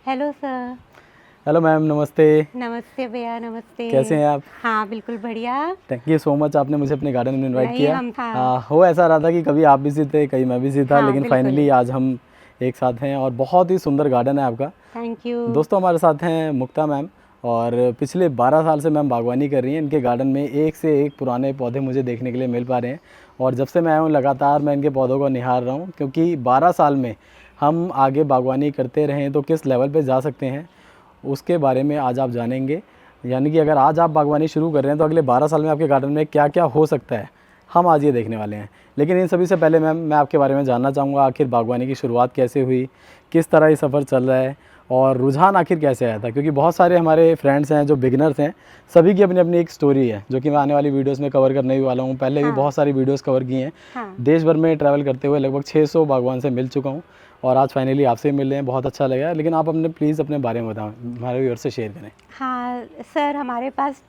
Hello sir. Hello ma'am, नमस्ते। नमस्ते भैया, नमस्ते। कैसे हैं आप? हाँ बिल्कुल बढ़िया। थैंक यू सो मच, आपने मुझे अपने गार्डन में इनवाइट नहीं किया। हम हाँ। हो ऐसा रहा था कि कभी आप बिजी थे, कहीं मैं बिजी था, हाँ लेकिन बिल्कुल। फाइनली आज हम एक साथ हैं और बहुत ही सुंदर गार्डन है आपका। Thank you. दोस्तों, हमारे साथ हैं मुक्ता मैम और पिछले 12 साल से मैम बागवानी कर रही हैं। इनके गार्डन में एक से एक पुराने पौधे मुझे देखने के लिए मिल पा रहे हैं और जब से मैं आया हूँ लगातार मैं इनके पौधों को निहार रहा हूँ, क्योंकि 12 साल में हम आगे बागवानी करते रहें तो किस लेवल पे जा सकते हैं उसके बारे में आज आप जानेंगे। यानी कि अगर आज आप बागवानी शुरू कर रहे हैं तो अगले 12 साल में आपके गार्डन में क्या क्या हो सकता है, हम आज ये देखने वाले हैं। लेकिन इन सभी से पहले मैम, मैं आपके बारे में जानना चाहूँगा, आखिर बागवानी की शुरुआत कैसे हुई, किस तरह ये सफ़र चल रहा है और रुझान आखिर कैसे आया था। क्योंकि बहुत सारे हमारे फ्रेंड्स हैं जो बिगिनर्स हैं, सभी की अपनी अपनी एक स्टोरी है जो कि मैं आने वाली वीडियोस में कवर करने भी वाला हूँ। पहले भी हाँ। बहुत सारी वीडियोस कवर की हैं। हाँ। देश भर में ट्रैवल करते हुए लगभग 600 बागवान से मिल चुका हूँ और आज फाइनली आपसे मिल रहे हैं, बहुत अच्छा लगा। लेकिन आप अपने प्लीज़ अपने बारे में बताओ, हमारे व्यूअर्स से शेयर करें। हाँ सर, हमारे पास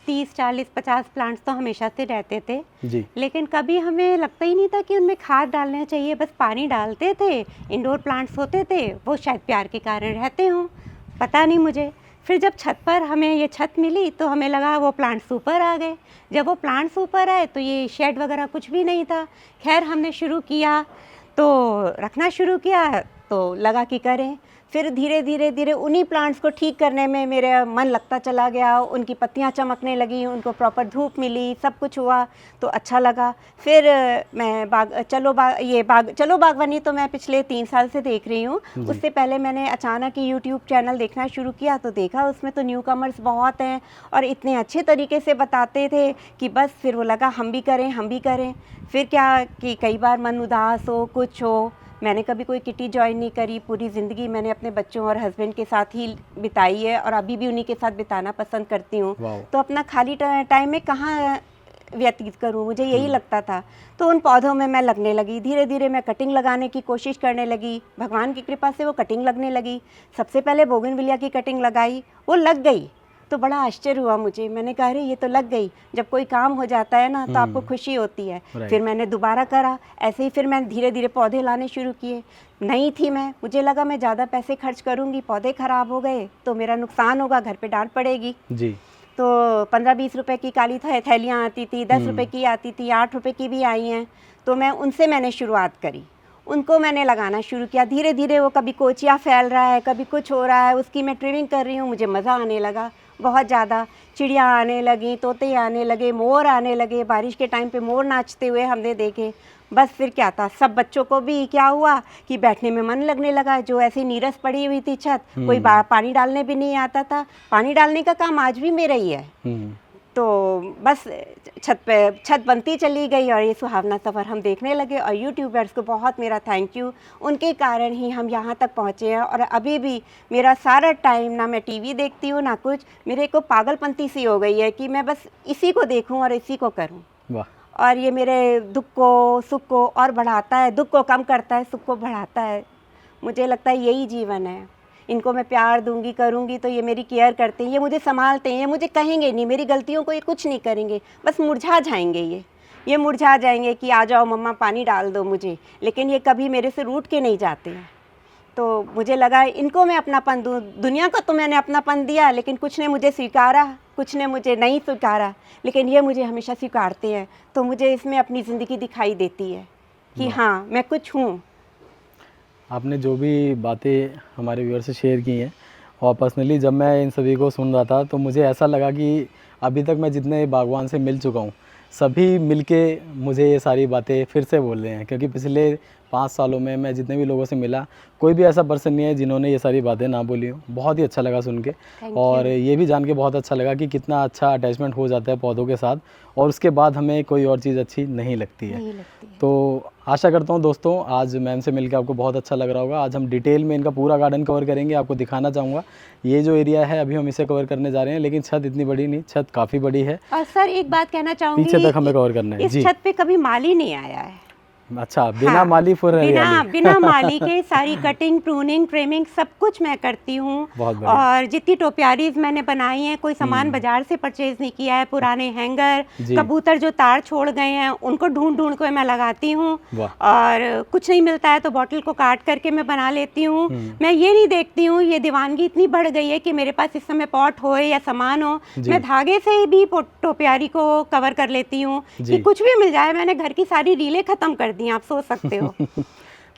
30, 40, 50 प्लांट्स तो हमेशा से रहते थे, जी। लेकिन कभी हमें लगता ही नहीं था कि उनमें खाद डालना चाहिए। बस पानी डालते थे। इंडोर प्लांट्स होते थे, वो शायद प्यार के कारण रहते हों, पता नहीं मुझे। फिर जब छत पर हमें ये छत मिली तो हमें लगा वो प्लांट्स ऊपर आ गए। जब वो प्लांट्स ऊपर आए तो ये शेड वगैरह कुछ भी नहीं था। खैर हमने शुरू किया तो रखना शुरू किया तो लगा कि करें। फिर धीरे धीरे धीरे उन्हीं प्लांट्स को ठीक करने में मेरा मन लगता चला गया। उनकी पत्तियां चमकने लगी, उनको प्रॉपर धूप मिली, सब कुछ हुआ तो अच्छा लगा। फिर मैं चलो बागवानी तो मैं पिछले 3 साल से देख रही हूँ। उससे पहले मैंने अचानक ही यूट्यूब चैनल देखना शुरू किया तो देखा उसमें तो न्यू कमर्स बहुत हैं और इतने अच्छे तरीके से बताते थे कि बस फिर वो लगा हम भी करें, हम भी करें। फिर क्या कि कई बार मन उदास हो, कुछ हो, मैंने कभी कोई किटी ज्वाइन नहीं करी। पूरी ज़िंदगी मैंने अपने बच्चों और हस्बैंड के साथ ही बिताई है और अभी भी उन्हीं के साथ बिताना पसंद करती हूँ। तो अपना खाली टाइम में कहाँ व्यतीत करूँ, मुझे यही लगता था। तो उन पौधों में मैं लगने लगी। धीरे धीरे मैं कटिंग लगाने की कोशिश करने लगी। भगवान की कृपा से वो कटिंग लगने लगी। सबसे पहले बोगनविलिया की कटिंग लगाई, वो लग गई तो बड़ा आश्चर्य हुआ मुझे। मैंने कहा अरे ये तो लग गई। जब कोई काम हो जाता है ना तो आपको खुशी होती है। फिर मैंने दोबारा करा ऐसे ही। फिर मैं धीरे धीरे पौधे लाने शुरू किए। नई थी मैं, मुझे लगा मैं ज़्यादा पैसे खर्च करूँगी, पौधे ख़राब हो गए तो मेरा नुकसान होगा, घर पे डांट पड़ेगी जी। तो 15-20 रुपए की काली थैलियाँ आती थी, 10 रुपए की आती थी, 8 रुपए की भी आई हैं। तो उनसे मैंने शुरुआत करी, उनको मैंने लगाना शुरू किया। धीरे धीरे वो कभी कोचिया फैल रहा है, कभी कुछ हो रहा है, उसकी मैं ट्रिमिंग कर रही हूँ। मुझे मज़ा आने लगा बहुत ज़्यादा। चिड़िया आने लगी, तोते आने लगे, मोर आने लगे। बारिश के टाइम पे मोर नाचते हुए हमने देखे। बस फिर क्या था, सब बच्चों को भी क्या हुआ कि बैठने में मन लगने लगा। जो ऐसी नीरस पड़ी हुई थी छत, कोई पानी डालने भी नहीं आता था। पानी डालने का काम आज भी मेरा ही है। तो बस छत बनती चली गई और ये सुहावना सफ़र हम देखने लगे। और यूट्यूबर्स को बहुत मेरा थैंक यू, उनके कारण ही हम यहाँ तक पहुँचे हैं। और अभी भी मेरा सारा टाइम, ना मैं टीवी देखती हूँ ना कुछ, मेरे को पागलपंती सी हो गई है कि मैं बस इसी को देखूँ और इसी को करूँ। वाह। और ये मेरे दुख को सुख को और बढ़ाता है, दुख को कम करता है, सुख को बढ़ाता है। मुझे लगता है यही जीवन है। इनको मैं प्यार दूंगी, करूंगी तो ये मेरी केयर करते हैं, ये मुझे संभालते हैं, ये मुझे कहेंगे नहीं, मेरी गलतियों को ये कुछ नहीं करेंगे, बस मुरझा जाएंगे। ये मुरझा जाएंगे कि आ जाओ मम्मा पानी डाल दो मुझे, लेकिन ये कभी मेरे से रूठ के नहीं जाते हैं। तो मुझे लगा इनको मैं अपनापन दूँ। दुनिया को तो मैंने अपनापन दिया, लेकिन कुछ ने मुझे स्वीकारा, कुछ ने मुझे नहीं स्वीकारा, लेकिन ये मुझे हमेशा स्वीकारते हैं। तो मुझे इसमें अपनी ज़िंदगी दिखाई देती है कि हाँ मैं कुछ हूँ। आपने जो भी बातें हमारे व्यूअर से शेयर की हैं और पर्सनली जब मैं इन सभी को सुन रहा था तो मुझे ऐसा लगा कि अभी तक मैं जितने बागवान से मिल चुका हूँ सभी मिलके मुझे ये सारी बातें फिर से बोल रहे हैं। क्योंकि पिछले 5 सालों में मैं जितने भी लोगों से मिला, कोई भी ऐसा पर्सन नहीं है जिन्होंने ये सारी बातें ना बोली हो। बहुत ही अच्छा लगा सुन के और ये भी जान के बहुत अच्छा लगा कि कितना अच्छा अटैचमेंट हो जाता है पौधों के साथ और उसके बाद हमें कोई और चीज़ अच्छी नहीं लगती है। तो आशा करता हूँ दोस्तों आज मैम से मिलकर आपको बहुत अच्छा लग रहा होगा। आज हम डिटेल में इनका पूरा गार्डन कवर करेंगे, आपको दिखाना चाहूँगा। ये जो एरिया है अभी हम इसे कवर करने जा रहे हैं, लेकिन छत इतनी बड़ी नहीं, छत काफ़ी बड़ी है। और सर एक बात कहना चाहूँगी, पीछे तक हमें कवर करना है। इस छत पे कभी माली नहीं आया है। अच्छा, बिना हाँ, माली फुल बिना हरियाली। बिना माली के सारी कटिंग, प्रूनिंग, ट्रिमिंग सब कुछ मैं करती हूँ। बहुत बढ़िया। और जितनी टोपियारीज मैंने बनाई हैं, कोई सामान बाजार से परचेज नहीं किया है। पुराने हैंगर, जी। कबूतर जो तार छोड़ गए हैं उनको ढूंढ ढूंढ के मैं लगाती हूँ। वाह। और कुछ नहीं मिलता है तो बॉटल को काट करके मैं बना लेती हूँ। मैं ये नहीं देखती हूँ, ये दीवानगी इतनी बढ़ गई है कि मेरे पास इस समय पॉट हो या सामान हो, जी। मैं धागे से भी टोपियारी को कवर कर लेती हूँ जी। कि कुछ भी मिल जाए। मैंने घर की सारी रीलें खत्म कर दी हैं, आप सोच सकते हो।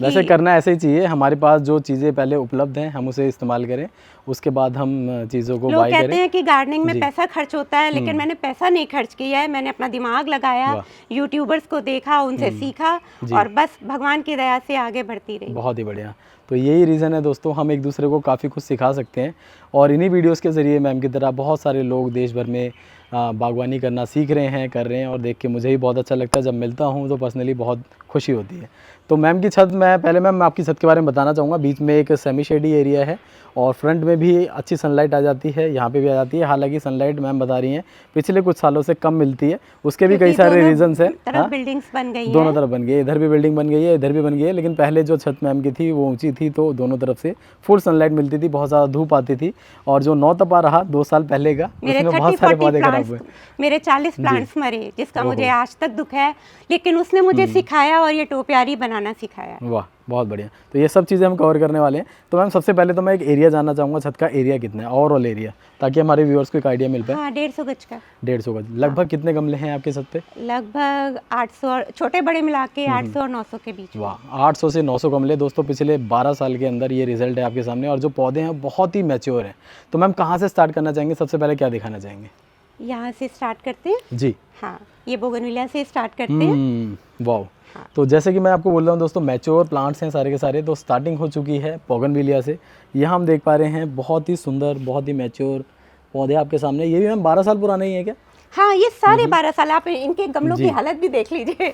वैसे कि- करना ऐसे ही चाहिए, हमारे पास जो चीज़ें पहले उपलब्ध हैं हम उसे इस्तेमाल करें, उसके बाद हम चीज़ों को लोग बाय कहते करें। हैं कि गार्डनिंग में जी। पैसा खर्च होता है, लेकिन मैंने पैसा नहीं खर्च किया है। मैंने अपना दिमाग लगाया, वाह। यूट्यूबर्स को देखा, उनसे सीखा जी। और बस भगवान की दया से आगे बढ़ती रही। बहुत ही बढ़िया। तो यही रीज़न है दोस्तों, हम एक दूसरे को काफ़ी कुछ सिखा सकते हैं और इन्हीं वीडियोस के ज़रिए मैम की तरह बहुत सारे लोग देश भर में बागवानी करना सीख रहे हैं, कर रहे हैं। और देख के मुझे ही बहुत अच्छा लगता है, जब मिलता हूँ तो पर्सनली बहुत खुशी होती है। तो मैम की छत, मैं आपकी छत के बारे में बताना चाहूँगा। बीच में एक सेमी शेडी एरिया है और फ्रंट में भी अच्छी सनलाइट आ जाती है, यहाँ पे भी आ जाती है। हालांकि सनलाइट मैम बता रही हैं पिछले कुछ सालों से कम मिलती है, उसके भी कई क्योंकि सारे दोनों रीजंस हैं। तरफ बिल्डिंग्स बन गई दोनों हैं। तरफ बन गई है, इधर भी बिल्डिंग बन गई है, इधर भी बन गई है। लेकिन पहले जो छत मैम की थी वो ऊंची थी, तो दोनों तरफ से फुल सनलाइट मिलती थी, बहुत ज़्यादा धूप आती थी। और जो 9 तपा रहा 2 साल पहले का, मेरे उसमें बहुत 30-40 सारे पौधे खराब हुए। मेरे 40 प्लांट्स मरे, जिसका मुझे आज तक दुख है। लेकिन उसने मुझे सिखाया और ये टोपियारी बनाना सिखाया। वाह, बहुत बढ़िया। तो ये सब चीज़ें हम कवर करने वाले हैं। तो मैम सबसे पहले तो मैं एक एरिया जानना चाहूँगा, छत का एरिया कितना है, ओवरऑल एरिया, ताकि हमारे व्यूअर्स को एक आइडिया मिल पाए। हाँ, 150 गज का। 150 गज। लगभग कितने गमले हैं आपके छत पे? लगभग 800, छोटे बड़े मिला के 800 और 900 के बीच में। वाह, 800 से 900 गमले दोस्तों, पिछले 12 साल के अंदर ये रिजल्ट है आपके सामने। और जो पौधे हैं बहुत ही मैच्योर हैं। तो मैम कहाँ से स्टार्ट करना चाहेंगे, सबसे पहले क्या दिखाना चाहेंगे? यहाँ से स्टार्ट करते हैं। जी। हाँ, ये बोगनविलिया से स्टार्ट करते हैं। वाह। तो जैसे कि मैं आपको बोल रहा हूँ दोस्तों, मैच्योर प्लांट्स हैं सारे के सारे। तो स्टार्टिंग हो चुकी है बोगनविलिया से। यहाँ हम देख पा रहे हैं बहुत ही सुंदर, बहुत ही मैच्योर पौधे आपके सामने। ये भी मैम 12 साल पुराने ही है क्या? हाँ, ये सारे 12 साल। आप इनके गमलों की हालत भी देख लीजिए।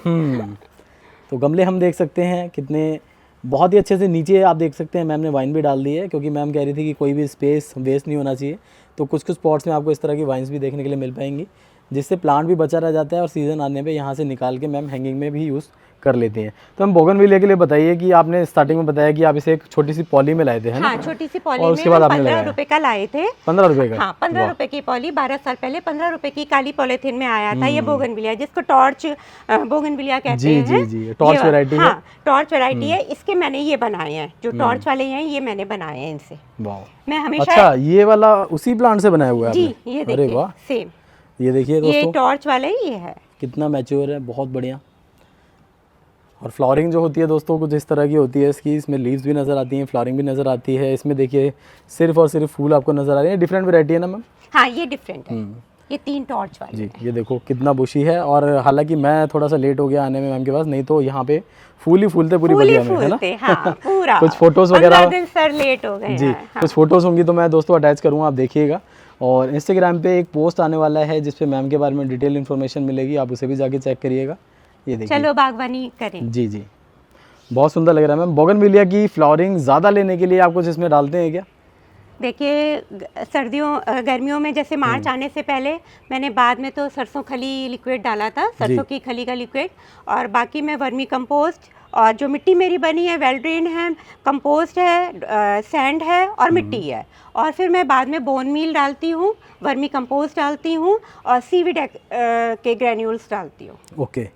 तो गमले हम देख सकते हैं कितने बहुत ही अच्छे से। नीचे आप देख सकते हैं मैम ने वाइन भी डाल दी है, क्योंकि मैम कह रही थी कि कोई भी स्पेस वेस्ट नहीं होना चाहिए। तो कुछ कुछ पॉट्स में आपको इस तरह की वाइन्स भी देखने के लिए मिल पाएंगी, जिससे प्लांट भी बचा रह जाता है और सीज़न आने पे यहाँ से निकाल के मैम हैंगिंग में भी यूज़ कर लेते हैं। तो हम बोगनविलिया के लिए बताइए कि आपने स्टार्टिंग में बताया कि आप इसे एक छोटी सी पॉली में लाए थे, है ना? हाँ, छोटी सी पॉली और में उसके बाद हम आपने 15 लगाया। रुपए का लाए थे। 15 रुपये का? हाँ, 15 रुपए की पॉली 12 साल पहले 15 रुपए की काली पॉलीथीन में आया था। ये बोगनविलिया, जिसको टॉर्च बोगनविलिया कहते जी, हैं। जी, जी, टॉर्च वैरायटी है। हाँ, टॉर्च वैरायटी है। इसके मैंने ये बनाए हैं, जो टॉर्च वाले हैं ये मैंने बनाए हैं इनसे। वाह। मैं हमेशा अच्छा, ये वाला उसी प्लांट से बनाया हुआ है जी, आपने? ये अरे देखिए वाह, सेम। ये देखिए ये दोस्तों टॉर्च वाले ये है। कितना मैच्योर है, बहुत बढ़िया। और फ्लावरिंग जो होती है दोस्तों कुछ इस तरह की होती है इसकी। इसमें लीव्स भी नज़र आती हैं, फ्लावरिंग भी नज़र आती है। इसमें देखिए सिर्फ और सिर्फ फूल आपको नज़र आ रहे हैं। डिफरेंट वैरायटी है ना मैम? हाँ, ये डिफरेंट है। ये 3 टॉर्च वाले जी, हैं। ये देखो कितना बुशी है। और हालांकि मैं थोड़ा सा लेट हो गया आने में मैम के पास, नहीं तो यहाँ पे फूल ही फूलते पूरी फूल ही बगिया में, है ना? फूलते, हाँ, पूरा। कुछ फोटोज़ 15 वगैरह दिन सर लेट हो गए जी, हैं। हाँ। कुछ फोटोज़ होंगी तो मैं दोस्तों अटैच करूँगा, आप देखिएगा। और इंस्टाग्राम पे एक पोस्ट आने वाला है जिस पे मैम के बारे में डिटेल इन्फॉर्मेशन मिलेगी, आप उसे भी जाके चेक करिएगा। ये देखिए, चलो बागवानी करें। जी जी, बहुत सुंदर लग रहा है मैम। बोगनविलिया की फ्लावरिंग ज़्यादा लेने के लिए आप कुछ इसमें डालते हैं क्या? देखिए, गर्मियों में जैसे मार्च आने से पहले मैंने बाद में तो सरसों खली लिक्विड डाला था, सरसों की खली का लिक्विड। और बाकी मैं वर्मी कंपोस्ट, और जो मिट्टी मेरी बनी है वेल ड्रेन है, कंपोस्ट है, सैंड है और मिट्टी है। और फिर मैं बाद में बोन मील डालती हूँ, वर्मी कंपोस्ट डालती हूँ और सीविड के ग्रेन्यूल्स डालती हूँ। ओके,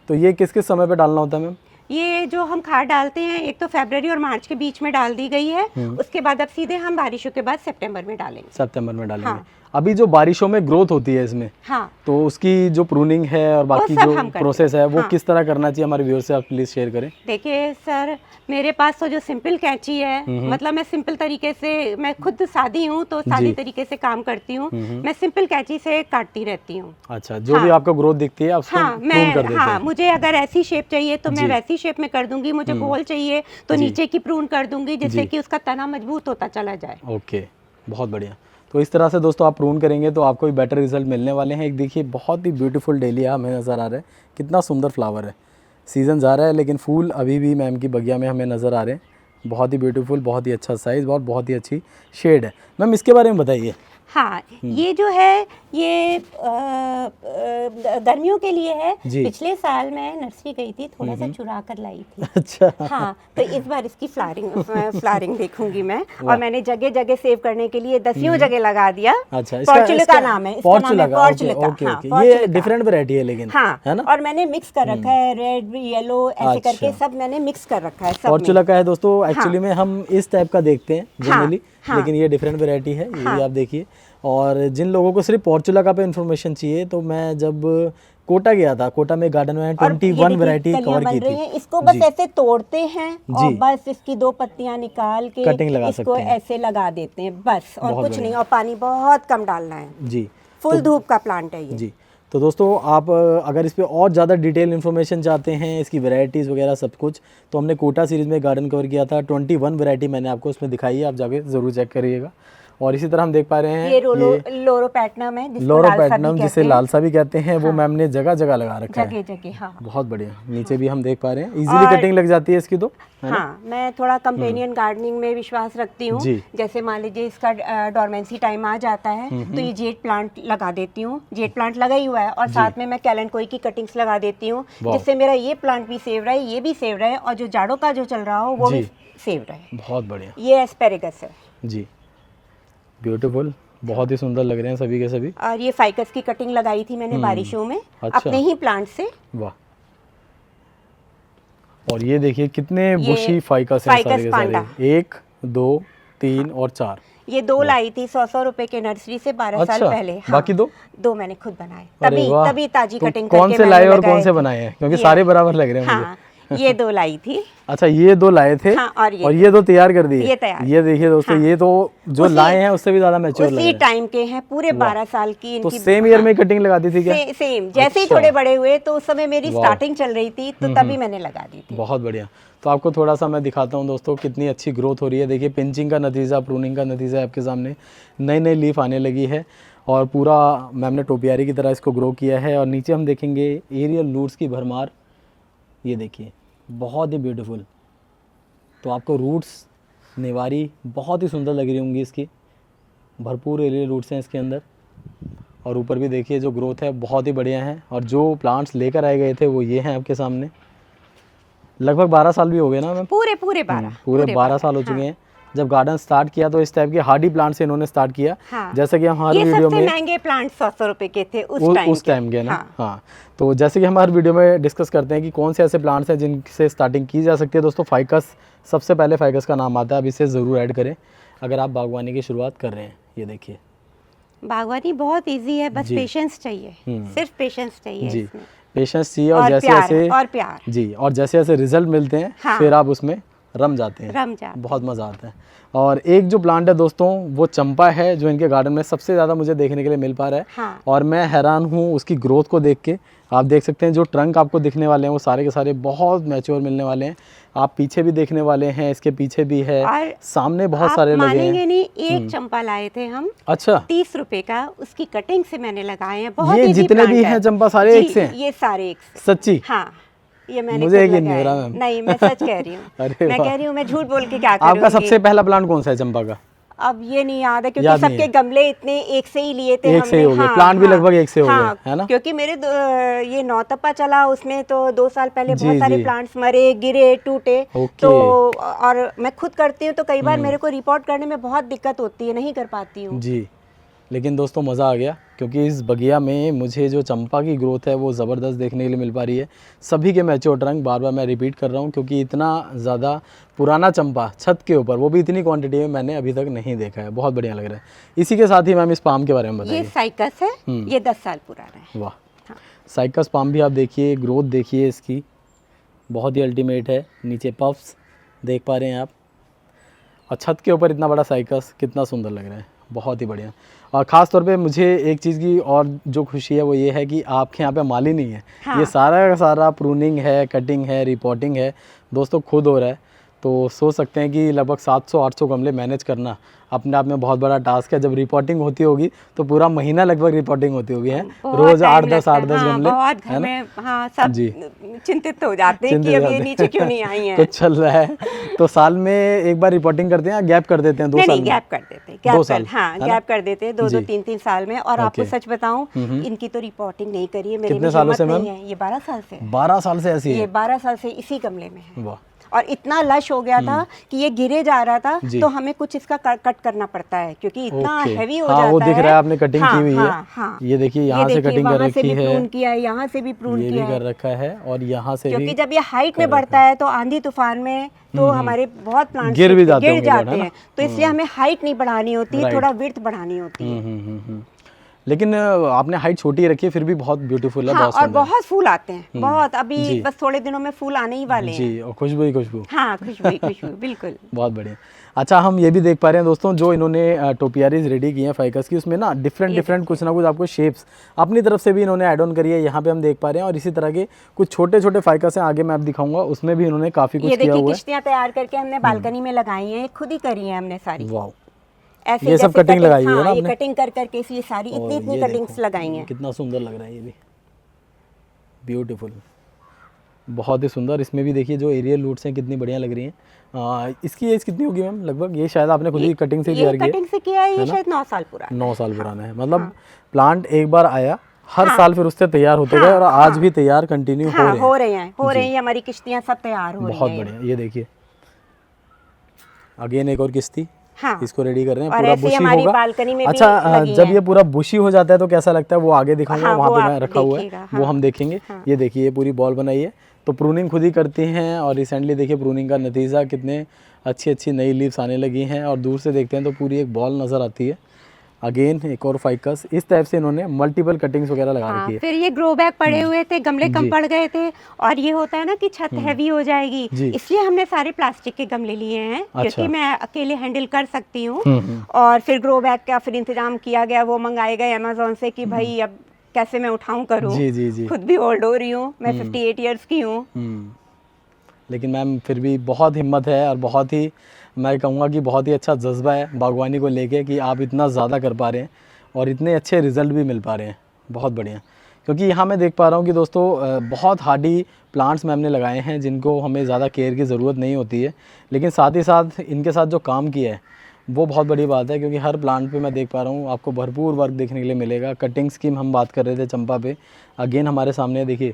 तो ये किस किस समय पे डालना होता है मैम? ये जो हम खाद डालते हैं, एक तो फरवरी और मार्च के बीच में डाल दी गई है। उसके बाद अब सीधे हम बारिशों के बाद सितंबर में डालेंगे। सितंबर में डालेंगे। हाँ। अभी जो बारिशों में ग्रोथ होती है इसमें, हाँ, तो उसकी जो प्रूनिंग है और बाकी सब जो हम करते प्रोसेस है वो हाँ। किस तरह करना चाहिए, हमारे व्यूअर्स से आप प्लीज़ शेयर करें। देखिए सर, मेरे पास तो जो सिंपल कैंची है, मतलब मैं सिंपल तरीके से, मैं खुद सादी हूँ तो सादी जी। तरीके से काम करती हूँ। मैं सिंपल कैंची से काटती रहती हूँ। अच्छा, जो भी आपको ग्रोथ दिखती है आप उसको हाँ, prune कर देते हाँ, हैं। मुझे अगर ऐसी शेप चाहिए तो मैं जी। वैसी शेप में कर दूंगी। मुझे गोल चाहिए तो जी। नीचे की प्रून कर दूंगी, जिससे जी। कि उसका तना मजबूत होता चला जाए। ओके, बहुत बढ़िया। तो इस तरह से दोस्तों आप प्रून करेंगे तो आपको भी बेटर रिजल्ट मिलने वाले हैं। एक देखिए बहुत ही ब्यूटीफुल डेलिया हमें नज़र आ रहा है, कितना सुंदर फ्लावर है। सीज़न जा रहा है लेकिन फूल अभी भी मैम की बगिया में हमें नज़र आ रहे हैं। बहुत ही ब्यूटीफुल, बहुत ही अच्छा साइज़ और बहुत ही अच्छी शेड है। मैम इसके बारे में बताइए। हाँ, ये जो है ये गर्मियों के लिए है। जी। पिछले साल मैं नर्सरी गई थी, थोड़ा सा चुरा कर लाई थी। अच्छा। हाँ, तो इस बार इसकी फ्लावरिंग देखूंगी मैं। और मैंने जगह जगह सेव करने के लिए 10 जगह लगा दिया। अच्छा, पॉर्चुलिका नाम है, इसका नाम है पॉर्चुलिका। ओके हाँ, ओके, ये पॉर्चुलिका। डिफरेंट वैरायटी है लेकिन, हाँ, है ना? और मैंने मिक्स कर रखा है, रेड येलो ऐसे करके अच्छा। सब मैंने मिक्स कर रखा है सब में। पॉर्चुलिका है दोस्तों, एक्चुअली में हम इस टाइप का देखते हैं जनरली, हाँ। लेकिन ये डिफरेंट वैरायटी है, ये भी आप देखिए। और जिन लोगों को सिर्फ पॉर्चुलिका पे इन्फॉर्मेशन चाहिए, तो मैं जब कोटा गया था, कोटा में गार्डन में 21 वैरायटी कवर की थी। इसको बस ऐसे तोड़ते हैं और जी। बस इसकी 2 पत्तियां निकाल के कटिंग लगा इसको सकते हैं। ऐसे लगा देते हैं बस, और बहुत कुछ नहीं, बढ़िया। और पानी बहुत कम डालना है। जी, फुल धूप का प्लांट है ये। जी। तो दोस्तों आप अगर इस पे और ज़्यादा डिटेल इन्फॉर्मेशन चाहते हैं, इसकी वैरायटीज़ वगैरह सब कुछ, तो हमने कोटा सीरीज़ में गार्डन कवर किया था। 21 वैरायटी मैंने आपको उसमें दिखाई है, आप जाके ज़रूर चेक करिएगा। और इसी तरह हम देख पा रहे हैं ये लोरोपैटनम है, जिसको लोरोपैटनम जिसे लालसा लालसा भी कहते हैं, वो मैम ने जगह जगह लगा रखा है। जगह जगह। हाँ, बहुत बढ़िया। नीचे भी हम देख पा रहे हैं, इजीली कटिंग लग जाती है इसकी तो, है ना? हाँ, मैं थोड़ा कंपेनियन गार्डनिंग में विश्वास रखती हूँ। जी। जैसे मान लीजिए इसका डोरमेंसी टाइम आ जाता है, तो ये जेट प्लांट लगा देती हूँ। जेट प्लांट लगा ही हुआ है, और साथ में मैं कैलेंडकोई की कटिंग्स लगा देती हूँ, जिससे मेरा ये प्लांट भी सेव रहे, ये भी सेव रहे, और जो जाड़ों का जो चल रहा हो वो भी सेव रहे। बहुत बढ़िया। ये एस्पेरेगस है जी, ब्यूटीफुल, बहुत ही सुंदर लग रहे हैं सभी के सभी। और ये फाइकस की कटिंग लगाई थी मैंने बारिशों में, अच्छा। अपने ही प्लांट से। वाह। और ये देखिए कितने ये बुशी फाइकस हैं सारे फाइकस के पांडा। सारे, 1 2 3 और 4। ये 2 लाई थी 100 रुपए के नर्सरी से 12 साल अच्छा, पहले। हाँ, बाकी 2 मैंने खुद बनाए, अरे वाह। तभी ताजी तो कटिंग कौन करके से लाए मैंने और कौन लगाए से थे। बनाए हैं, क्योंकि ये- सारे बराबर लग रहे हैं मुझे। हाँ, ये 2 लाई थी। अच्छा, ये 2 लाए थे। हाँ, और ये 2 तैयार कर दिए। ये तैयार। ये देखिए दोस्तों, ये तो जो लाए हैं उससे भी ज्यादा मैच्योर लग रहे उसी हैं। टाइम के हैं, पूरे 12 साल की तो इनकी। सेम ईयर में कटिंग लगा दी थी क्या? सेम, जैसे ही अच्छा। थोड़े बड़े हुए तो उस समय मेरी वाह। स्टार्टिंग चल रही थी, तो तभी मैंने लगा दी थी। बहुत बढ़िया। तो आपको थोड़ा सा मैं दिखाता हूँ दोस्तों, कितनी अच्छी ग्रोथ हो रही है। देखिए, पिंचिंग का नतीजा, प्रूनिंग का नतीजा आपके सामने, नई नई लीफ आने लगी है, और पूरा मैम ने टोपियारी की तरह इसको ग्रो किया है। और नीचे हम देखेंगे एरियल रूट्स की भरमार, ये देखिए बहुत ही ब्यूटीफुल। तो आपको रूट्स, नेवारी बहुत ही सुंदर लग रही होंगी इसकी, भरपूर एरियल रूट्स हैं इसके अंदर। और ऊपर भी देखिए जो ग्रोथ है बहुत ही बढ़िया है। और जो प्लांट्स लेकर आए गए थे वो ये हैं आपके सामने। लगभग 12 साल भी हो गए ना मैम? पूरे 12 पूरे 12 साल हो चुके हैं। जब गार्डन स्टार्ट किया तो इस टाइप के हार्डी प्लांट से इन्होंने स्टार्ट किया। हाँ। जैसे कि हम हर ये वीडियो सबसे में महंगे प्लांट 100 रुपए के थे उस टाइम के ना। हाँ। तो जैसे कि हम हर वीडियो में डिस्कस करते हैं कि कौन से ऐसे प्लांट्स हैं जिनसे स्टार्टिंग की जा सकती है। दोस्तों, फाइकस सबसे पहले फाइकस का नाम आता है, अब इसे ज़रूर ऐड करें अगर आप बागवानी की शुरुआत कर रहे हैं। ये देखिए, बागवानी बहुत इजी है, बस जी। पेशेंस चाहिए, सिर्फ पेशेंस चाहिए जी, इसमें। पेशेंस चाहिए। और और जैसे प्यार, जैसे और प्यार। जी, और जैसे जैसे रिजल्ट मिलते हैं हाँ। फिर आप उसमें रम जाते हैं, रम जाते बहुत मज़ा आता है। और एक जो प्लांट है दोस्तों, वो चंपा है, जो इनके गार्डन में सबसे ज़्यादा मुझे देखने के लिए मिल पा रहा है। हाँ। और मैं हैरान हूँ उसकी ग्रोथ को देख के। आप देख सकते हैं जो ट्रंक आपको दिखने वाले हैं वो सारे के सारे बहुत मैच्योर मिलने वाले हैं। आप पीछे भी देखने वाले हैं, इसके पीछे भी है, और सामने बहुत आप सारे लगे मानेंगे हैं। नहीं, एक चंपा लाए थे हम अच्छा, 30 रुपए का, उसकी कटिंग से मैंने लगाए हैं। बहुत ये easy जितने plant भी है। हैं चंपा सारे जी, एक से हैं? ये सारे एक से। सच्ची? हाँ, ये मैंने मुझे खुद यकीन नहीं हो लगाए रहा हैं। मैम। नहीं, मैं सच कह रही हूँ। अरे मैं वाह। कह रही हूँ, मैं झूठ बोल के क्या करूँगी। आपका सबसे पहला प्लांट कौन सा है चंपा का? अब ये नहीं याद है, क्योंकि याद नहीं सबके है। गमले इतने एक से ही लिए थे एक से ही हमने। हो गए, हाँ, प्लांट भी हाँ, लगभग एक से हो हाँ, गए, है ना? क्योंकि मेरे ये नौतपा चला, उसमें तो 2 साल पहले जी, बहुत सारे जी। प्लांट्स मरे, गिरे, टूटे। ओके। तो और मैं खुद करती हूँ, तो कई बार मेरे को रिपोर्ट करने में बहुत दिक्कत होती है, नहीं कर पाती हूँ। जी, लेकिन दोस्तों मज़ा आ गया, क्योंकि इस बगिया में मुझे जो चंपा की ग्रोथ है वो ज़बरदस्त देखने के लिए मिल पा रही है। सभी के मैच्योर ट्रंक, बार बार मैं रिपीट कर रहा हूँ, क्योंकि इतना ज़्यादा पुराना चंपा छत के ऊपर, वो भी इतनी क्वांटिटी में मैंने अभी तक नहीं देखा है। बहुत बढ़िया लग रहा है। इसी के साथ ही मैम इस पाम के बारे में ये बताइए। साइकस है, ये 10 साल पुराना है। वाह, हाँ। साइकस पाम भी आप देखिए, ग्रोथ देखिए इसकी, बहुत ही अल्टीमेट है। नीचे पफ्स देख पा रहे हैं आप, और छत के ऊपर इतना बड़ा साइकस, कितना सुंदर लग रहा है, बहुत ही बढ़िया। और ख़ास तौर पे मुझे एक चीज़ की और जो खुशी है वो ये है कि आपके यहाँ पे माली नहीं है। हाँ। ये सारा का सारा प्रूनिंग है, कटिंग है, रिपोर्टिंग है दोस्तों, खुद हो रहा है। तो सोच सकते हैं कि लगभग 700-800 गमले मैनेज करना अपने आप में बहुत बड़ा टास्क है। जब रिपोर्टिंग होती होगी तो पूरा महीना लगभग रिपोर्टिंग होती होगी हैं, रोज 8-10 गमले, बहुत घर है ना? में हाँ सब जी। चिंतित हो जाते हैं कि चिंतित अब हो ये जाते नीचे हैं। क्यों नहीं आई हैं। कुछ चल रहा है। तो साल में एक बार रिपोर्टिंग करते हैं या गैप कर देते हैं 2 नहीं साल नहीं में? गैप कर देते हैं, 2 साल, हाँ है ना? गैप कर देते हैं 2-2 जी। 3-3 साल में। और आपको ओके। सच बताऊं, इनकी तो रिपोर्टिंग नहीं करी है, मेरे कितने में सालों हिम्मत से नहीं मैम? है। ये 12 साल से है। 12 साल से ऐसी ये है? 12 साल से इसी गमले में है। वाह। और इतना लश हो गया था कि ये गिरे जा रहा था, जी। तो हमें कुछ इसका कट करना पड़ता है क्योंकि इतना ओके। हैवी हो हाँ, जाता है। वो दिख रहा है आपने कटिंग की हुई है। हाँ। ये देखिए यहाँ से देखिए, कटिंग कर वहाँ से रखी भी है, प्रून किया है, यहाँ से भी प्रून ये भी किया है। कर रखा है और यहाँ से भी क्योंकि जब ये हाइट में कर रखा बढ़ता है तो आंधी तूफान में तो हमारे बहुत प्लांट्स गिर भी जाते गिर होंगे बहुत, है जाते ना? हैं। तो इसलिए हमें हाइट नहीं बढ़ानी होती, राइट। थोड़ा विड्थ बढ़ानी होती है। लेकिन आपने हाइट छोटी रखी है फिर भी बहुत ब्यूटीफुल है, हाँ, बहुत और सुंदर है। बहुत फूल आते हैं, बहुत। अभी जी। बस थोड़े दिनों में फूल आने ही वाले हैं। जी, और खुशबू ही खुशबू। हाँ, खुशबू बिल्कुल। बहुत बढ़िया। अच्छा, हम ये भी देख पा रहे हैं दोस्तों, जो इन्होंने टोपियारीज रेडी की हैं फाइकस की, उसमें ना डिफरेंट कुछ ना कुछ आपको शेप्स अपनी तरफ से भी इन्होंने ऐड ऑन करी है, यहाँ पे हम देख पा रहे हैं। और इसी तरह के कुछ छोटे छोटे फाइकस हैं, आगे मैं आप दिखाऊंगा, उसमें भी इन्होंने काफ़ी कुछ ये किया देखिए हुआ है। किश्तियाँ तैयार करके हमने बालकनी में लगाई हैं, खुद ही करी हैं हमने सारी। वाह, ऐसे ये सब जैसे कटिंग लगाई है हाँ, ना ये आपने? कटिंग कर करके ये सारी और इतनी ये कटिंग्स देखो, लगाई हैं। कितना सुंदर लग रहा है ये भी, ब्यूटीफुल, बहुत ही सुंदर। इसमें भी देखिए जो एरियल रूट्स हैं कितनी बढ़िया लग रही हैं। इसकी एज कितनी होगी मैम लगभग? ये शायद आपने खुद ही कटिंग से तैयार किया है। कटिंग से किया है, ये शायद 9 साल पुराना। 9 साल पुराना है, मतलब प्लांट एक बार आया, हर साल फिर उससे तैयार होते गए और आज भी तैयार कंटिन्यू हो रहे हैं। हो रही हैं हमारी किश्तियाँ सब तैयार हो रही हैं। बहुत बढ़िया। ये देखिए अगेन एक और किश्ती, हाँ। इसको रेडी कर रहे हैं, और पूरा ऐसे ही बुशी हमारी होगा। बालकनी में भी अच्छा, लगी जब हैं। ये पूरा बुशी हो जाता है तो कैसा लगता है वो आगे दिखाऊंगा, हाँ, वहाँ वो पे आप मैं रखा हुआ है, देखिएगा, वो हाँ। हम देखेंगे। ये देखिए ये पूरी बॉल बनाई है, तो प्रूनिंग खुद ही करती हैं। और रिसेंटली देखिए प्रूनिंग का नतीजा, कितने अच्छी नई लीव्स आने लगी हैं। और दूर से देखते हैं तो पूरी एक बॉल नज़र आती है। अगेन एक और फाइकस, इस टाइप से इन्होंने मल्टीपल कटिंग्स वगैरह लगा रखी है। फिर ये ग्रो बैग पड़े हुए थे, गमले कम जी। पड़ गए थे, और ये होता है ना कि छत हैवी हो जाएगी, जी। इसलिए हमने सारे प्लास्टिक के गमले लिए हैं, क्योंकि मैं अकेले हैंडल कर सकती हूँ। और फिर ग्रो बैग का फिर इंतजाम किया गया, वो मंगाए गए अमेजोन से कि भाई अब कैसे मैं उठाऊं करूँ। जी जी जी। खुद भी ओल्ड हो रही हूँ, मैं 58 ईयर्स की हूँ। लेकिन मैम फिर भी बहुत हिम्मत है और बहुत ही, मैं कहूँगा कि बहुत ही अच्छा जज्बा है बागवानी को लेके, कि आप इतना ज़्यादा कर पा रहे हैं और इतने अच्छे रिजल्ट भी मिल पा रहे हैं। बहुत बढ़िया। क्योंकि यहाँ मैं देख पा रहा हूँ कि दोस्तों बहुत हार्डी प्लांट्स मैम ने लगाए हैं, जिनको हमें ज़्यादा केयर की ज़रूरत नहीं होती है, लेकिन साथ ही साथ इनके साथ जो काम किया है वो बहुत बड़ी बात है। क्योंकि हर प्लांट पे मैं देख पा रहा हूँ आपको भरपूर वर्क देखने के लिए मिलेगा। कटिंग स्कीम हम बात कर रहे थे चंपा पे, अगेन हमारे सामने देखिए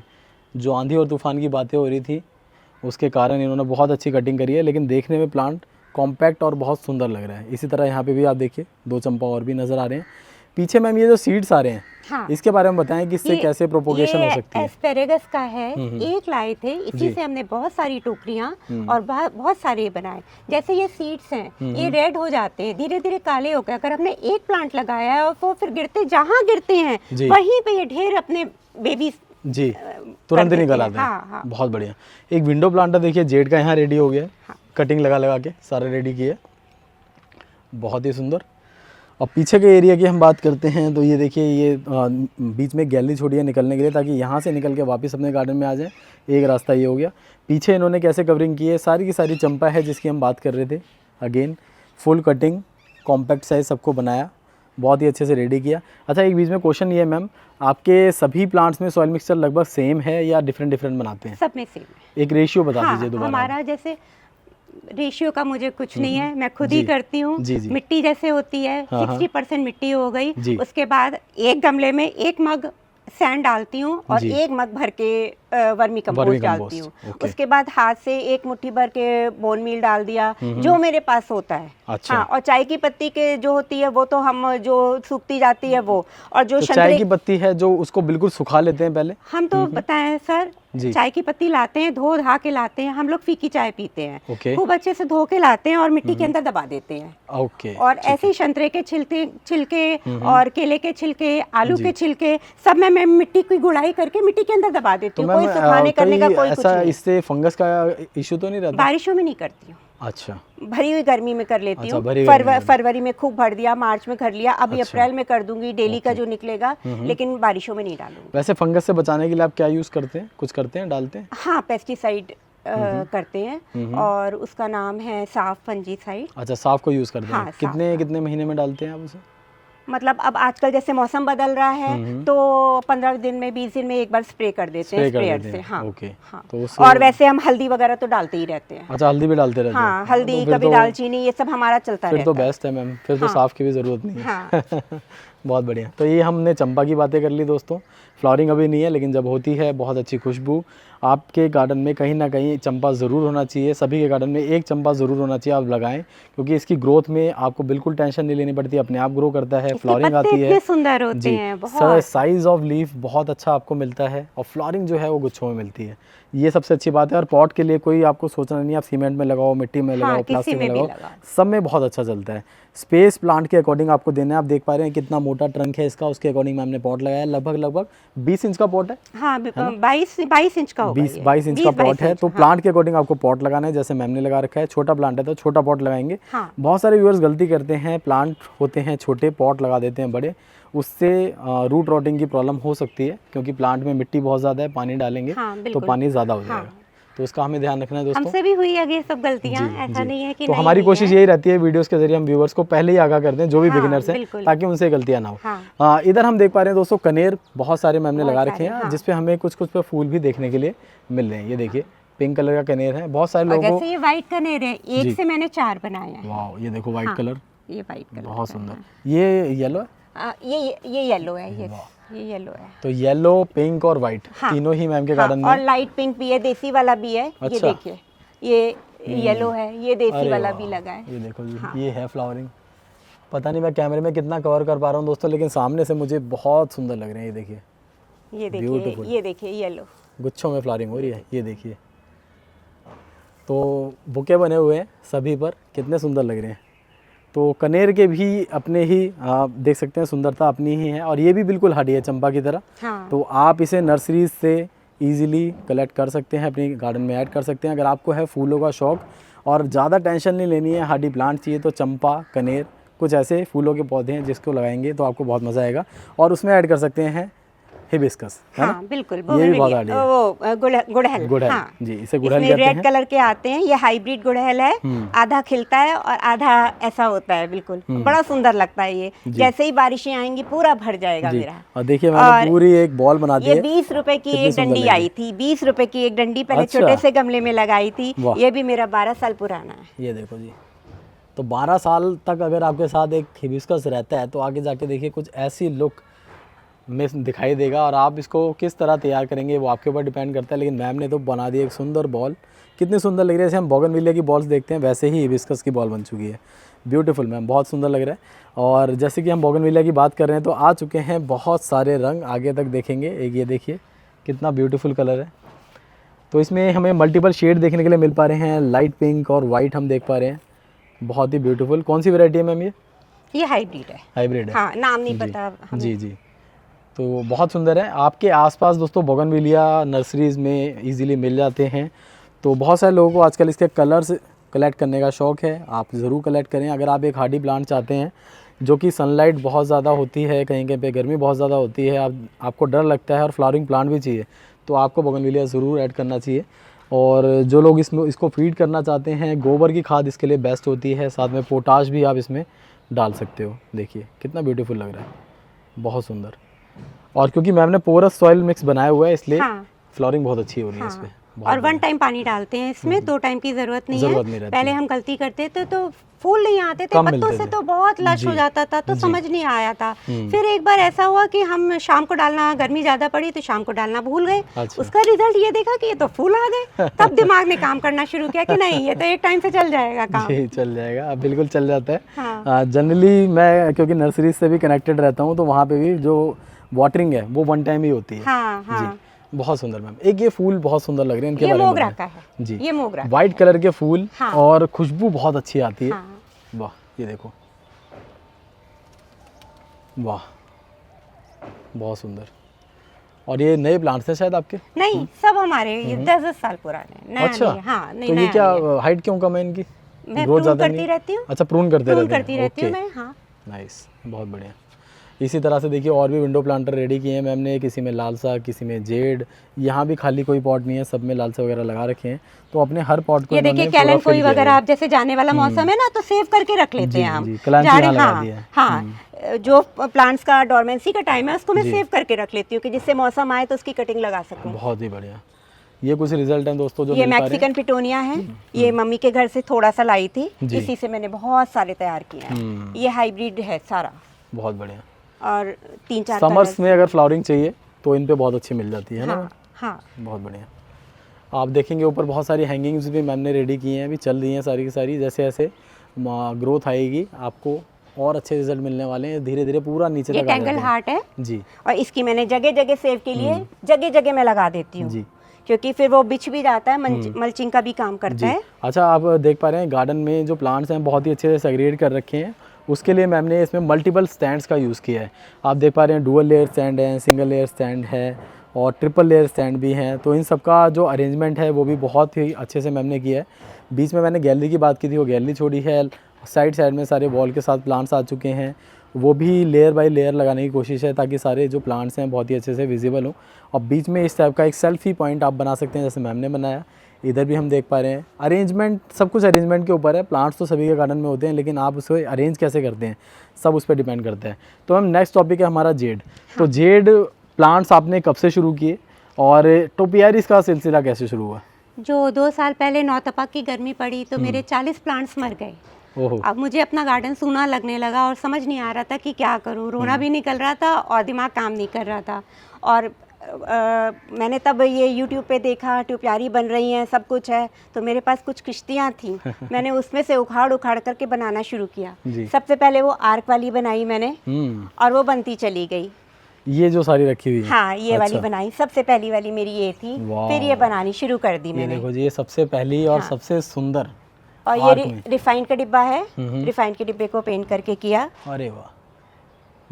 जो आंधी और तूफ़ान की बातें हो रही थी उसके कारण इन्होंने बहुत अच्छी कटिंग करी है, लेकिन देखने में प्लांट कॉम्पैक्ट और बहुत सुंदर लग रहा है। इसी तरह यहाँ पे भी आप देखिए 2 चंपा और भी नज़र आ रहे हैं। पीछे मैम ये जो सीड्स आ रहे हैं, हाँ। इसके बारे में बताएं कि इससे कैसे प्रोपोगेशन हो सकती है? एस्पेरेगस का है, एक लाए थे, इसी से हमने बहुत सारी टोकरियां और बहुत सारे बनाए। जैसे ये सीड्स हैं, ये रेड हो जाते हैं, धीरे धीरे काले हो गए। अगर हमने एक प्लांट लगाया है और वो फिर जहाँ गिरते हैं वहीं पे ये ढेर अपने बेबी जी तुरंत ही निकल आते हैं। हाँ। बहुत बढ़िया। एक विंडो प्लांट है, देखिए जेड का यहाँ रेडी हो गया है। कटिंग लगा के सारे रेडी किए, बहुत ही सुंदर। और पीछे के एरिया की हम बात करते हैं तो ये देखिए ये बीच में गैलरी छोड़ी है निकलने के लिए, ताकि यहाँ से निकल के वापस अपने गार्डन में आ जाए। एक रास्ता ये हो गया। पीछे इन्होंने कैसे कवरिंग की है, सारी की सारी चंपा है जिसकी हम बात कर रहे थे। Again full cutting, compact size सबको बनाया, बहुत ही अच्छे से रेडी किया। अच्छा, एक बीच में क्वेश्चन ये है मैम, आपके सभी प्लांट्स में सॉइल मिक्सचर लगभग सेम है या डिफरेंट बनाते हैं? सब में सेम है। एक रेशियो बता दीजिए दोबारा। हमारा जैसे रेशियो का मुझे कुछ नहीं है, मैं खुद ही करती हूँ। मिट्टी जैसे होती है 60% मिट्टी हो गई, उसके बाद एक गमले में 1 मग सैंड डालती हूँ और 1 मग भर के वर्मी कंपोस्ट डालती हूँ। उसके बाद हाथ से 1 मुट्ठी भर के बोन मील डाल दिया, जो मेरे पास होता है। अच्छा। हाँ, और चाय की पत्ती के जो होती है वो तो हम जो सूखती जाती है वो, और जो तो चाय की पत्ती है जो उसको बिल्कुल सुखा लेते हैं पहले। हम तो बताएं सर, चाय की पत्ती लाते हैं, धो धा के लाते हैं। हम लोग फीकी चाय पीते हैं, खूब अच्छे से धो के लाते हैं और मिट्टी के अंदर दबा देते हैं। ओके। और ऐसे ही संतरे के छिलके और केले के छिलके, आलू के छिलके, सब मैं मिट्टी की गुड़ाई करके मिट्टी के अंदर दबा देती हूँ। कोई सुखाने करने का कोई कुछ नहीं। इससे फंगस का इशू तो नहीं रहता? बारिशों में नहीं करती हूँ। अच्छा। भरी हुई गर्मी में कर लेती हूँ। फरवरी में खूब भर दिया, मार्च में कर लिया, अभी अप्रैल में कर दूंगी डेली का जो निकलेगा, लेकिन बारिशों में नहीं डालूंगी। वैसे फंगस से बचाने के लिए आप क्या यूज करते हैं? कुछ करते हैं, डालते हैं? हाँ, पेस्टिसाइड करते हैं और उसका नाम है साफ फंजीसाइड। अच्छा, साफ को यूज़ करते हैं। हाँ, कितने महीने में डालते हैं आप उसे? मतलब अब आजकल जैसे मौसम बदल रहा है तो 15 दिन में 20 दिन में एक बार स्प्रे कर देते हैं स्प्रेयर से। हाँ, ओके। हाँ। तो उससे और वैसे हम हल्दी वगैरह तो डालते ही रहते हैं। अच्छा, हल्दी भी डालते रहते हैं? हाँ, हल्दी तो फिर कभी दालचीनी ये सब हमारा चलता रहता है। फिर तो बेस्ट है मैम, फिर तो साफ की भी ज़रूरत नहीं है। हाँ। बहुत बढ़िया। तो ये हमने चंपा की बातें कर ली दोस्तों। फ्लावरिंग अभी नहीं है, लेकिन जब होती है बहुत अच्छी खुशबू। आपके गार्डन में कहीं ना कहीं चंपा ज़रूर होना चाहिए, सभी के गार्डन में एक चंपा ज़रूर होना चाहिए, आप लगाएं, क्योंकि इसकी ग्रोथ में आपको बिल्कुल टेंशन नहीं लेनी पड़ती, अपने आप ग्रो करता है, फ्लावरिंग आती है। इतने सुंदर होते हैं बहुत। साइज ऑफ लीफ बहुत अच्छा आपको मिलता है और फ्लावरिंग जो है वो गुच्छों में मिलती है, ये सबसे अच्छी बात है। और पॉट के लिए कोई आपको सोचना नहीं, आप सीमेंट में लगाओ, मिट्टी में लगाओ, प्लास्टिक में लगाओ, सब में बहुत अच्छा चलता है। स्पेस प्लांट के अकॉर्डिंग आपको देना है। आप देख पा रहे हैं कितना मोटा ट्रंक है इसका, उसके अकॉर्डिंग हमने पॉट लगाया है। लगभग 20 इंच का पॉट है। हाँ, 22 इंच का होगा, 22 इंच का पॉट है। तो प्लांट के अकॉर्डिंग आपको पॉट लगाना है, जैसे मैम ने लगा रखा है। छोटा प्लांट है तो छोटा पॉट लगाएंगे। बहुत सारे व्यूअर्स गलती करते हैं, प्लांट होते हैं छोटे, पॉट लगा देते हैं बड़े, उससे रूट रॉटिंग की प्रॉब्लम हो सकती है, क्योंकि प्लांट में मिट्टी बहुत ज़्यादा है, पानी डालेंगे तो पानी ज़्यादा हो जाएगा। तो उसका हमें ध्यान रखना है दोस्तों। हमसे भी हुई है ये सब गलतियां, ऐसा नहीं है कि तो हमारी कोशिश यही रहती है वीडियोस के जरिए हम व्यूअर्स को पहले ही आगाह कर दें, जो भी बिगिनर्स हैं, ताकि उनसे गलतियां ना हो। इधर हम देख पा रहे हैं दोस्तों कनेर बहुत सारे मैम ने लगा रखे हैं, जिसपे हमें कुछ पे फूल भी देखने के लिए मिल रहे हैं। ये देखिए पिंक कलर का कनेर है, बहुत सारे लोगों को। ये व्हाइट कनेर है, एक से मैंने 4 बनाए हैं। वाह, ये देखो व्हाइट कलर, ये व्हाइट कलर बहुत सुंदर। ये येलो है, ये येलो है, ये येलो है। तो येलो, पिंक और व्हाइट तीनों ही मैम के गार्डन में। और लाइट पिंक भी है, देसी वाला भी है। ये देखिए, ये येलो है, ये देसी वाला भी लगा है। ये देखो जी, ये है फ्लावरिंग। पता नहीं मैं कैमरे में कितना कवर कर पा रहा हूँ दोस्तों, लेकिन सामने से मुझे बहुत सुंदर लग रहे हैं। ये देखिए, ये देखिए येलो गुच्छों में फ्लावरिंग हो रही है। ये देखिए, तो बुके बने हुए हैं सभी पर, कितने सुंदर लग रहे हैं। तो कनेर के भी अपने ही आप देख सकते हैं सुंदरता अपनी ही है, और ये भी बिल्कुल हरी है चंपा की तरह। तो आप इसे नर्सरीज से इजीली कलेक्ट कर सकते हैं, अपनी गार्डन में ऐड कर सकते हैं। अगर आपको है फूलों का शौक़ और ज़्यादा टेंशन नहीं लेनी है, हार्डी प्लांट चाहिए, तो चंपा, कनेर, कुछ ऐसे फूलों के पौधे हैं जिसको लगाएंगे तो आपको बहुत मज़ा आएगा। और उसमें ऐड कर सकते हैं हिबिस्कस, है ना? बिल्कुल, ये भी बहुत हार्डी है। वो गुड़हल, हाँ जी, इसे गुड़हल कहते हैं। रेड कलर के आते हैं, ये हाइब्रिड गुड़हल है। आधा खिलता है और आधा ऐसा होता है, बिल्कुल बड़ा सुंदर लगता है। ये जैसे ही बारिशें आएंगी पूरा भर जाएगा मेरा। और देखिए मैंने पूरी एक बॉल बना दी है। ये 20 रुपए की एक डंडी आई थी, 20 रुपए की एक डंडी पहले छोटे से गमले में लगाई थी। ये भी मेरा 12 साल पुराना है। ये देखो जी, तो 12 साल तक अगर आपके साथ एक हिबिस्कस रहता है तो आगे जाके देखिए कुछ ऐसी लुक में दिखाई देगा। और आप इसको किस तरह तैयार करेंगे वो आपके ऊपर डिपेंड करता है, लेकिन मैम ने तो बना दी एक सुंदर बॉल। कितनी सुंदर लग रही है, जैसे हम बोगनविलिया की बॉल्स देखते हैं वैसे ही हिबिस्कस की बॉल बन चुकी है। ब्यूटीफुल मैम, बहुत सुंदर लग रहा है। और जैसे कि हम बोगनविलिया की बात कर रहे हैं तो आ चुके हैं बहुत सारे रंग, आगे तक देखेंगे। एक ये देखिए कितना ब्यूटीफुल कलर है। तो इसमें हमें मल्टीपल शेड देखने के लिए मिल पा रहे हैं, लाइट पिंक और वाइट हम देख पा रहे हैं, बहुत ही ब्यूटीफुल। कौन सी वैरायटी है मैम? ये हाइब्रिड है। हाइब्रिड है, हाँ, नाम नहीं पता हमें। जी। तो बहुत सुंदर है। आपके आसपास दोस्तों बोगनविलिया नर्सरीज़ में इजीली मिल जाते हैं। तो बहुत सारे लोगों को आजकल इसके कलर्स कलेक्ट करने का शौक़ है, आप ज़रूर कलेक्ट करें। अगर आप एक हार्डी प्लांट चाहते हैं जो कि सनलाइट बहुत ज़्यादा होती है, कहीं कहीं पे गर्मी बहुत ज़्यादा होती है, आपको डर लगता है और फ्लावरिंग प्लांट भी चाहिए, तो आपको बोगनविलिया ज़रूर ऐड करना चाहिए। और जो लोग इसको फीड करना चाहते हैं, गोबर की खाद इसके लिए बेस्ट होती है, साथ में पोटाश भी आप इसमें डाल सकते हो। देखिए कितना ब्यूटीफुल लग रहा है, बहुत सुंदर। और क्योंकि मैम ने पोरस सॉइल मिक्स बनाया हुआ है इसलिए फ्लावरिंग बहुत अच्छी हो रही है इस पे। और 1 टाइम पानी डालते हैं इसमें, 2 टाइम की जरूरत नहीं है। पहले हम गलती करते थे तो फूल नहीं आते थे, पत्तों से तो बहुत लश हो जाता था, तो समझ नहीं आया था। फिर एक बार ऐसा हुआ कि हम शाम को डालना, गर्मी ज्यादा पड़ी तो शाम को डालना भूल गए। उसका रिजल्ट ये देखा कि ये तो फूल आ गए। तब दिमाग ने काम करना शुरू किया कि नहीं, ये तो एक टाइम से चल जाएगा काम। जी, चल जाएगा, अब बिल्कुल चल जाता है। जनरली मैं क्योंकि नर्सरी से भी कनेक्टेड रहता हूँ, तो वहाँ पे भी जो वाटरिंग है वो 1 टाइम ही होती है। हाँ। बहुत सुंदर मैम। एक ये फूल बहुत सुंदर लग रहे हैं, इनके बारे में मोगरा का है जी, ये मोगरा, व्हाइट कलर के फूल और खुशबू बहुत अच्छी आती है। वाह, ये देखो, वाह बहुत सुंदर। और ये नए प्लांट्स हैं शायद आपके? नहीं, सब हमारे, ये 10 साल पुराने। अच्छा, तो ये क्या हाइट क्यों कम है इनकी? मैं प्रून करती रहती हूँ। अच्छा, प्रून करती रहती हूँ मैं। हाँ, नाइस, बहुत बढ़िया। इसी तरह से देखिए और भी विंडो प्लांटर रेडी किए हैं मैम ने, किसी में लालसा, किसी में जेड। यहाँ भी खाली कोई पॉट नहीं है, सब में लालसा वगैरह लगा रखे हैं। तो अपने हर पॉट को ये इन्होंने देखिए पूरा कैलन fill कोई किया वगैरह है। आप जैसे जाने वाला मौसम है ना तो सेव करके रख लेते हैं हम। जी, कलांची जाड़े- यहाँ लगा हाँ, दिया है। हाँ, जो प्लांट्स का डोरमेंसी का टाइम है उसको मैं सेव करके रख लेती हूँ कि जिससे मौसम आए तो उसकी कटिंग लगा सकूँ। बहुत ही बढ़िया। ये कुछ रिजल्ट हैं दोस्तों जो ये मिल पा रहे हैं। मैक्सिकन पिटोनिया है, ये मम्मी के घर से थोड़ा सा लाई थी, जी। इसी से मैंने बहुत सारे तैयार किए हैं। ये हाइब्रिड है सारा, बहुत बढ़िया। और 3-4 समर्स में अगर फ्लावरिंग चाहिए तो इन पे बहुत अच्छी मिल जाती है ना। हाँ, हाँ। बहुत बढ़िया। आप देखेंगे ऊपर बहुत सारी हैंगिंग्स भी मैम ने रेडी की हैं, अभी चल रही हैं सारी की सारी। जैसे जैसे ग्रोथ आएगी आपको और अच्छे रिजल्ट मिलने वाले हैं, धीरे धीरे पूरा नीचे ये तक आ टेंगल जाते हैं। हार्ट है जी और इसकी मैंने जगह जगह सेव के लिए जगह जगह मैं लगा देती हूँ, जी क्योंकि फिर वो बिछ भी जाता है, मल्चिंग का भी काम करता जी। है। अच्छा, आप देख पा रहे हैं गार्डन में जो प्लांट्स हैं बहुत ही अच्छे से सेग्रीगेट कर रखे हैं। उसके लिए मैम ने इसमें मल्टीपल स्टैंड्स का यूज़ किया है। आप देख पा रहे हैं डुअल लेयर स्टैंड है, सिंगल लेयर स्टैंड है और ट्रिपल लेयर स्टैंड भी हैं। तो इन सब का जो अरेंजमेंट है वो भी बहुत ही अच्छे से मैम ने किया है। बीच में मैंने गैलरी की बात की थी, वो गैलरी छोड़ी है। साइड साइड में सारे वॉल के साथ प्लांट्स आ चुके हैं, वो भी लेयर बाय लेयर लगाने की कोशिश है ताकि सारे जो प्लांट्स हैं बहुत ही अच्छे से विजिबल हों। और बीच में इस टाइप का एक सेल्फी पॉइंट आप बना सकते हैं जैसे मैम ने बनाया। इधर भी हम देख पा रहे हैं अरेंजमेंट, सब कुछ अरेंजमेंट के ऊपर है। प्लांट्स तो सभी के गार्डन में होते हैं, लेकिन आप उसे अरेंज कैसे करते हैं सब उस पर डिपेंड करता है। तो मैम नेक्स्ट टॉपिक है हमारा जेड। तो जेड प्लांट्स आपने कब से शुरू किए और टोपियारिस का सिलसिला कैसे शुरू हुआ? जो 2 साल पहले नौतपा की गर्मी पड़ी तो मेरे 40 प्लांट्स मर गए। ओहो, अब मुझे अपना गार्डन सूना लगने लगा और समझ नहीं आ रहा था कि क्या करूं। रोना भी निकल रहा था और दिमाग काम नहीं कर रहा था। और मैंने तब ये YouTube पे देखा ट्यूबयारी बन रही हैं, सब कुछ है, तो मेरे पास कुछ किश्तियाँ थी। मैंने उसमें से उखाड़ उखाड़ करके बनाना शुरू किया। जी। सबसे पहले वो आर्क वाली बनाई मैंने और वो बनती चली गई। ये जो सारी रखी हुई है। हाँ, ये वाली अच्छा। बनाई, सबसे पहली वाली मेरी ये थी। वाह। फिर ये बनानी शुरू कर दी ये मैंने। देखो जी, ये सबसे पहली और हाँ। सबसे सुंदर। और आर्क ये में। रिफाइंड का डिब्बा है, रिफाइंड के डिब्बे को पेंट करके किया। अरे वाह,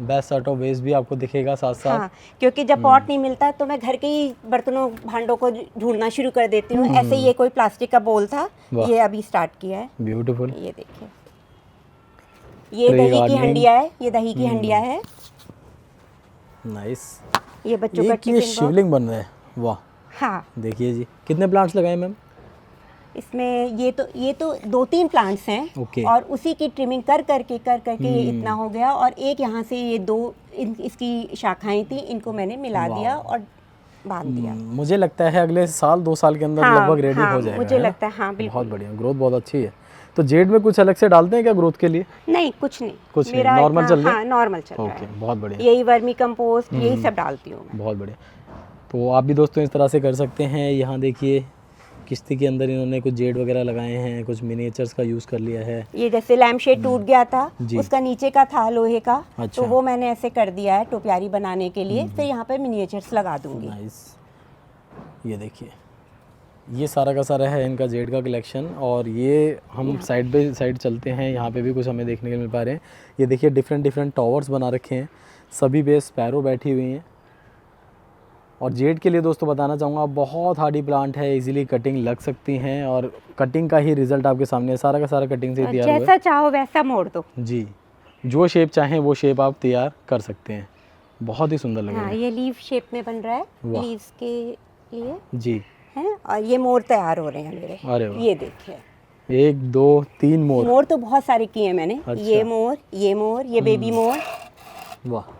बेस्ट सॉर्ट ऑफ वेस्ट भी आपको दिखेगा साथ साथ। हाँ, क्योंकि जब पॉट नहीं मिलता तो मैं घर के ही बर्तनों भांडों को ढूंढना शुरू कर देती हूँ। ऐसे ये कोई प्लास्टिक का बोल था, वाह। ये अभी स्टार्ट किया है। ब्यूटीफुल। ये देखिए, ये Tree दही की gardening। हंडिया है, ये दही की हंडिया है। नाइस। ये बच्चों का एक ये टिफिन बॉक्स। शिवलिंग बन रहा है, वाह। हाँ, देखिए जी, कितने प्लांट्स लगाए मैम? इसमें ये तो 2-3 प्लांट्स हैं। ओके। और उसी की ट्रिमिंग कर करके ये इतना हो गया। और एक यहाँ से ये 2 इसकी शाखाएं थी, इनको मैंने मिला दिया और बांध दिया। मुझे लगता है अगले साल 2 साल के अंदर हाँ, लगभग रेडी हाँ, हो जाएगा। मुझे है ना? लगता है, हाँ, बिल्कुल। बहुत बढ़िया, ग्रोथ बहुत अच्छी है। तो जेड में कुछ अलग से डालते हैं क्या ग्रोथ के लिए? नहीं, कुछ नहीं, कुछ नहीं, मेरा नॉर्मल इतना- चल रहा है? हाँ, नॉर्मल चल रहा ओके, है। बहुत बढ़िया, यही वर्मी कंपोस्ट, यही सब डालती हूँ मैं। बहुत बढ़िया। तो आप भी दोस्तों इस तरह से कर सकते हैं। यहाँ देखिए किश्ती के अंदर इन्होंने कुछ जेड वगैरह लगाए हैं, कुछ मिनिएचर्स का यूज़ कर लिया है। ये जैसे लैम्प शेड टूट गया था, जी। उसका नीचे का था लोहे का, अच्छा। तो वो मैंने ऐसे कर दिया है टोपियारी बनाने के लिए। फिर यहाँ पर मिनिएचर्स लगा दूंगी। नाइस। ये देखिए, ये सारा का सारा है इनका जेड का कलेक्शन। और ये हम साइड बाय साइड चलते हैं, यहाँ पे भी कुछ हमें देखने को मिल पा रहे हैं। ये देखिए डिफरेंट डिफरेंट टावर्स बना रखे हैं, सभी पे स्पैरो बैठी हुई हैं। और जेड के लिए दोस्तों बताना चाहूँगा बहुत हार्डी प्लांट है, इजीली कटिंग लग सकती हैं और कटिंग का ही रिजल्ट आपके सामने है। सारा का सारा कटिंग से ही तैयार हुआ जैसा चाहो वैसा मोड़ दो। है जी। जो शेप चाहें वो शेप आप तैयार कर सकते हैं। बहुत ही सुंदर लग रहा हाँ, है। ये लीफ शेप में बन रहा है, वाह। लीव्स के लिए जी, है। और ये मोर तैयार हो रहे हैं मेरे। अरे वाह। ये देखिए, 1 2 3 मोर। मोर तो बहुत सारे किए हैं मैंने। अच्छा। ये मोर, ये बेबी मोर। वाह,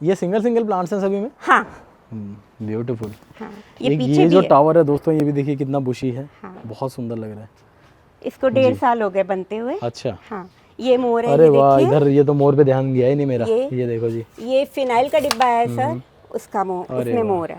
ये सिंगल प्लांट्स हैं सभी में। हाँ, ब्यूटीफुल। हाँ, ये पीछे ये भी जो है। टावर है दोस्तों, ये भी देखिए कितना बुशी है। हाँ। बहुत सुंदर लग रहा है। इसको 1.5 साल हो गए बनते हुए। अच्छा, हाँ, ये मोर है, अरे ये वाह, देखिए। इधर ये तो मोर पे ध्यान गया ही नहीं मेरा। ये- ये देखो जी, ये फिनाइल का डिब्बा है सर, उसका मोर, अरे उसमें वाह। मोर है।